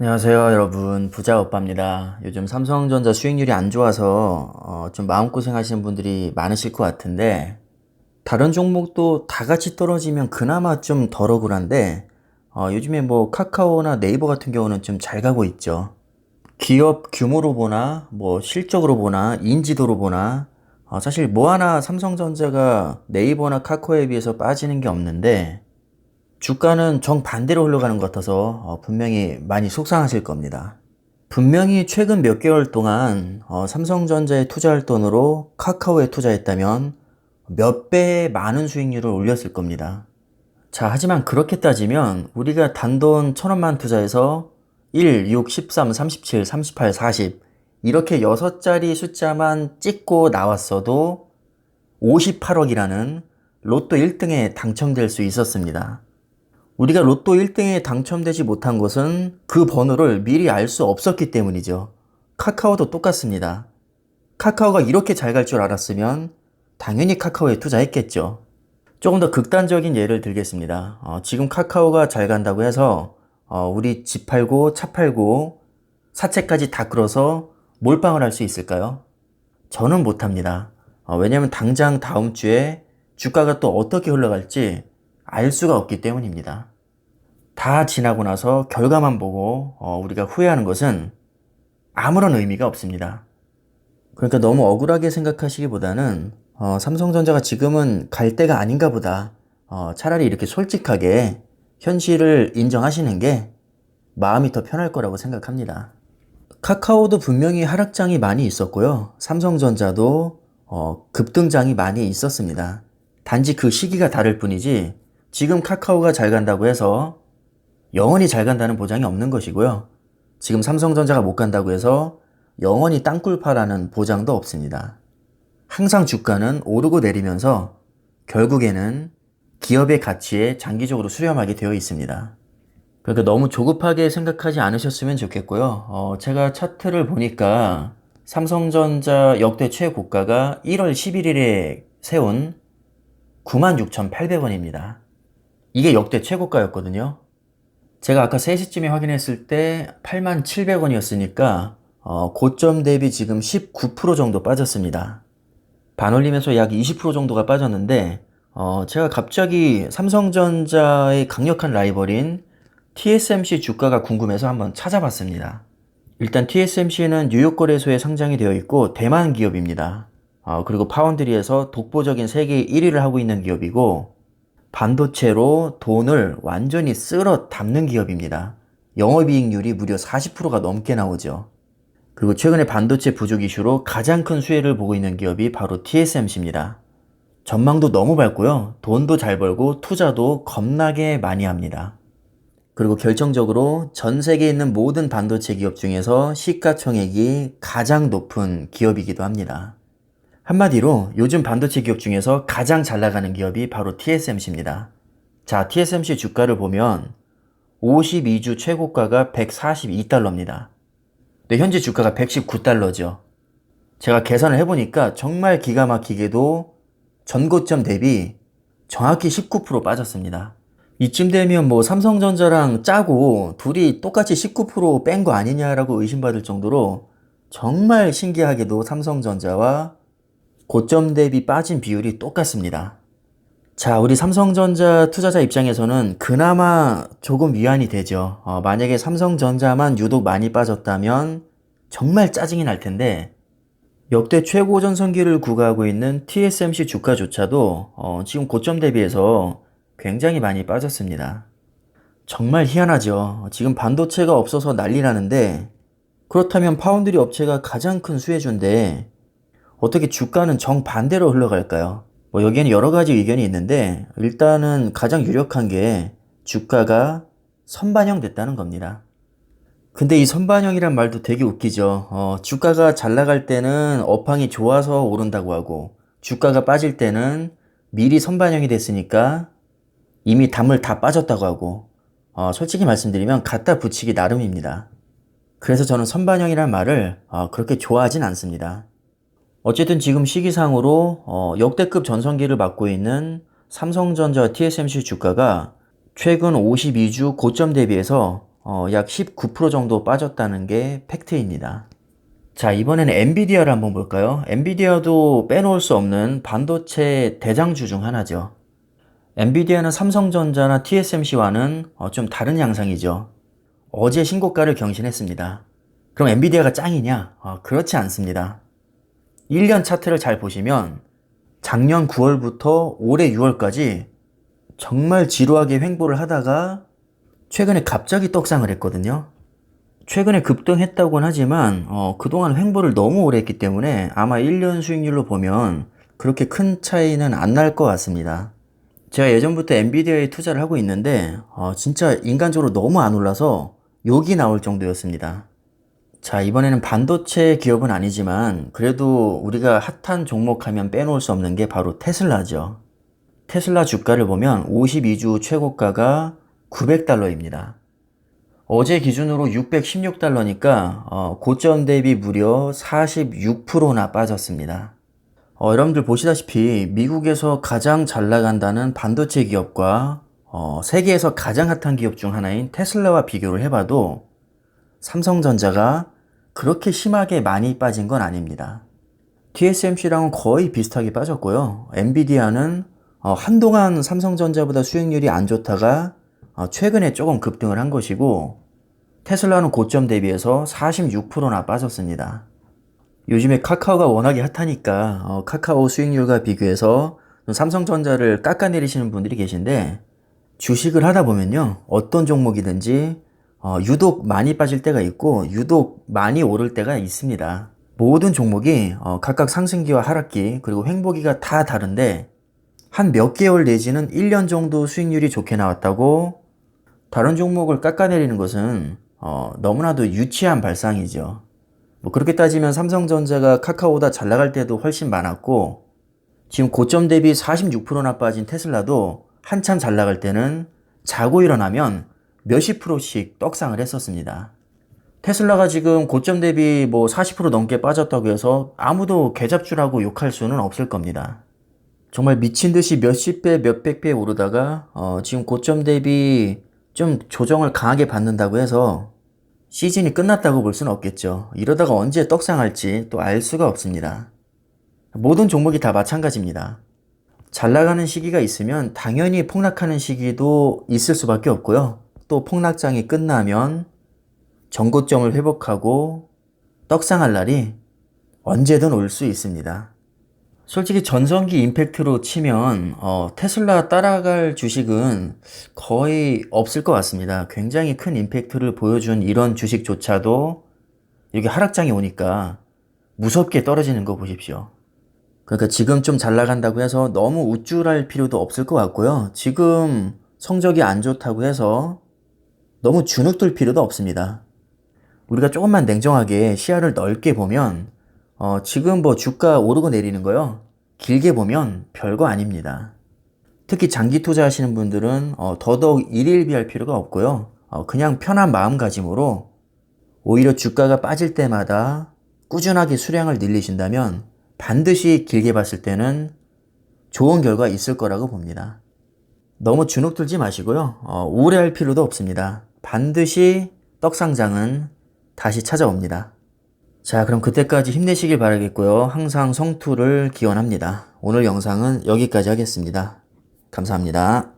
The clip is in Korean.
안녕하세요, 여러분. 부자 오빠입니다. 요즘 삼성전자 수익률이 안 좋아서 좀 마음고생 하시는 분들이 많으실 것 같은데, 다른 종목도 다 같이 떨어지면 그나마 좀 덜 억울한데, 요즘에 뭐 카카오나 네이버 같은 경우는 좀 잘 가고 있죠. 기업 규모로 보나, 뭐 실적으로 보나, 인지도로 보나, 사실 뭐 하나 삼성전자가 네이버나 카카오에 비해서 빠지는 게 없는데, 주가는 정반대로 흘러가는 것 같아서 분명히 많이 속상하실 겁니다. 분명히 최근 몇 개월 동안 삼성전자에 투자할 돈으로 카카오에 투자했다면 몇 배의 많은 수익률을 올렸을 겁니다. 자, 하지만 그렇게 따지면 우리가 단돈 1,000원만 투자해서 1, 6, 13, 37, 38, 40 이렇게 6자리 숫자만 찍고 나왔어도 58억이라는 로또 1등에 당첨될 수 있었습니다. 우리가 로또 1등에 당첨되지 못한 것은 그 번호를 미리 알 수 없었기 때문이죠. 카카오도 똑같습니다. 카카오가 이렇게 잘 갈 줄 알았으면 당연히 카카오에 투자했겠죠. 조금 더 극단적인 예를 들겠습니다. 지금 카카오가 잘 간다고 해서 우리 집 팔고 차 팔고 사채까지 다 끌어서 몰빵을 할 수 있을까요? 저는 못합니다. 왜냐하면 당장 다음 주에 주가가 또 어떻게 흘러갈지 알 수가 없기 때문입니다. 다 지나고 나서 결과만 보고 우리가 후회하는 것은 아무런 의미가 없습니다. 그러니까 너무 억울하게 생각하시기보다는 삼성전자가 지금은 갈 때가 아닌가 보다. 차라리 이렇게 솔직하게 현실을 인정하시는 게 마음이 더 편할 거라고 생각합니다. 카카오도 분명히 하락장이 많이 있었고요. 삼성전자도 급등장이 많이 있었습니다. 단지 그 시기가 다를 뿐이지 지금 카카오가 잘 간다고 해서 영원히 잘 간다는 보장이 없는 것이고요. 지금 삼성전자가 못 간다고 해서 영원히 땅굴파라는 보장도 없습니다. 항상 주가는 오르고 내리면서 결국에는 기업의 가치에 장기적으로 수렴하게 되어 있습니다. 그러니까 너무 조급하게 생각하지 않으셨으면 좋겠고요. 제가 차트를 보니까 삼성전자 역대 최고가가 1월 11일에 세운 96,800원입니다. 이게 역대 최고가였거든요. 제가 아까 3시쯤에 확인했을 때 87,000원이었으니까 고점 대비 지금 19% 정도 빠졌습니다. 반올림에서 약 20% 정도가 빠졌는데 제가 갑자기 삼성전자의 강력한 라이벌인 TSMC 주가가 궁금해서 한번 찾아봤습니다. 일단 TSMC는 뉴욕 거래소에 상장이 되어 있고 대만 기업입니다. 그리고 파운드리에서 독보적인 세계 1위를 하고 있는 기업이고 반도체로 돈을 완전히 쓸어 담는 기업입니다. 영업이익률이 무려 40%가 넘게 나오죠. 그리고 최근에 반도체 부족 이슈로 가장 큰 수혜를 보고 있는 기업이 바로 TSMC입니다. 전망도 너무 밝고요. 돈도 잘 벌고 투자도 겁나게 많이 합니다. 그리고 결정적으로 전 세계에 있는 모든 반도체 기업 중에서 시가총액이 가장 높은 기업이기도 합니다. 한마디로 요즘 반도체 기업 중에서 가장 잘 나가는 기업이 바로 TSMC입니다. 자, TSMC 주가를 보면 52주 최고가가 142달러입니다. 근데 현재 주가가 119달러죠. 제가 계산을 해보니까 정말 기가 막히게도 전고점 대비 정확히 19% 빠졌습니다. 이쯤 되면 뭐 삼성전자랑 짜고 둘이 똑같이 19%뺀 거 아니냐라고 의심받을 정도로 정말 신기하게도 삼성전자와 고점 대비 빠진 비율이 똑같습니다. 자, 우리 삼성전자 투자자 입장에서는 그나마 조금 위안이 되죠. 만약에 삼성전자만 유독 많이 빠졌다면 정말 짜증이 날 텐데 역대 최고 전성기를 구가하고 있는 TSMC 주가조차도 지금 고점 대비해서 굉장히 많이 빠졌습니다. 정말 희한하죠. 지금 반도체가 없어서 난리 나는데 그렇다면 파운드리 업체가 가장 큰 수혜주인데 어떻게 주가는 정반대로 흘러갈까요? 뭐 여기에는 여러 가지 의견이 있는데 일단은 가장 유력한 게 주가가 선반영 됐다는 겁니다. 근데 이 선반영이란 말도 되게 웃기죠. 주가가 잘 나갈 때는 업황이 좋아서 오른다고 하고 주가가 빠질 때는 미리 선반영이 됐으니까 이미 단물 다 빠졌다고 하고 솔직히 말씀드리면 갖다 붙이기 나름입니다. 그래서 저는 선반영이란 말을 그렇게 좋아하진 않습니다. 어쨌든 지금 시기상으로 역대급 전성기를 맞고 있는 삼성전자 TSMC 주가가 최근 52주 고점 대비해서 약 19% 정도 빠졌다는 게 팩트입니다. 자, 이번에는 엔비디아를 한번 볼까요? 엔비디아도 빼놓을 수 없는 반도체 대장주 중 하나죠. 엔비디아는 삼성전자나 TSMC와는 좀 다른 양상이죠. 어제 신고가를 경신했습니다. 그럼 엔비디아가 짱이냐? 그렇지 않습니다. 1년 차트를 잘 보시면 작년 9월부터 올해 6월까지 정말 지루하게 횡보를 하다가 최근에 갑자기 떡상을 했거든요. 최근에 급등했다고는 하지만 그동안 횡보를 너무 오래 했기 때문에 아마 1년 수익률로 보면 그렇게 큰 차이는 안 날 것 같습니다. 제가 예전부터 엔비디아에 투자를 하고 있는데 진짜 인간적으로 너무 안 올라서 욕이 나올 정도였습니다. 자, 이번에는 반도체 기업은 아니지만 그래도 우리가 핫한 종목 하면 빼놓을 수 없는 게 바로 테슬라죠. 테슬라 주가를 보면 52주 최고가가 $900입니다. 어제 기준으로 $616니까 고점 대비 무려 46%나 빠졌습니다. 여러분들 보시다시피 미국에서 가장 잘 나간다는 반도체 기업과 세계에서 가장 핫한 기업 중 하나인 테슬라와 비교를 해봐도 삼성전자가 그렇게 심하게 많이 빠진 건 아닙니다. TSMC랑은 거의 비슷하게 빠졌고요. 엔비디아는 한동안 삼성전자보다 수익률이 안 좋다가 최근에 조금 급등을 한 것이고 테슬라는 고점 대비해서 46%나 빠졌습니다. 요즘에 카카오가 워낙에 핫하니까 카카오 수익률과 비교해서 삼성전자를 깎아내리시는 분들이 계신데 주식을 하다 보면요. 어떤 종목이든지 유독 많이 빠질 때가 있고 유독 많이 오를 때가 있습니다. 모든 종목이 각각 상승기와 하락기 그리고 횡보기가 다 다른데 한 몇 개월 내지는 1년 정도 수익률이 좋게 나왔다고 다른 종목을 깎아내리는 것은 너무나도 유치한 발상이죠. 뭐 그렇게 따지면 삼성전자가 카카오보다 잘 나갈 때도 훨씬 많았고 지금 고점 대비 46%나 빠진 테슬라도 한참 잘 나갈 때는 자고 일어나면 몇십 프로씩 떡상을 했었습니다. 테슬라가 지금 고점 대비 뭐 40% 넘게 빠졌다고 해서 아무도 개잡주라고 욕할 수는 없을 겁니다. 정말 미친 듯이 몇십 배, 몇백 배 오르다가 지금 고점 대비 좀 조정을 강하게 받는다고 해서 시즌이 끝났다고 볼 수는 없겠죠. 이러다가 언제 떡상할지 또 알 수가 없습니다. 모든 종목이 다 마찬가지입니다. 잘 나가는 시기가 있으면 당연히 폭락하는 시기도 있을 수밖에 없고요. 또 폭락장이 끝나면 전고점을 회복하고 떡상할 날이 언제든 올 수 있습니다. 솔직히 전성기 임팩트로 치면 테슬라 따라갈 주식은 거의 없을 것 같습니다. 굉장히 큰 임팩트를 보여준 이런 주식조차도 이렇게 하락장이 오니까 무섭게 떨어지는 거 보십시오. 그러니까 지금 좀 잘 나간다고 해서 너무 우쭐할 필요도 없을 것 같고요. 지금 성적이 안 좋다고 해서 너무 주눅들 필요도 없습니다. 우리가 조금만 냉정하게 시야를 넓게 보면 지금 뭐 주가 오르고 내리는 거요. 길게 보면 별거 아닙니다. 특히 장기 투자하시는 분들은 더더욱 일일비할 필요가 없고요. 그냥 편한 마음가짐으로 오히려 주가가 빠질 때마다 꾸준하게 수량을 늘리신다면 반드시 길게 봤을 때는 좋은 결과 있을 거라고 봅니다. 너무 주눅 들지 마시고요. 우울해할 필요도 없습니다. 반드시 떡상장은 다시 찾아옵니다. 자, 그럼 그때까지 힘내시길 바라겠고요. 항상 성투를 기원합니다. 오늘 영상은 여기까지 하겠습니다. 감사합니다.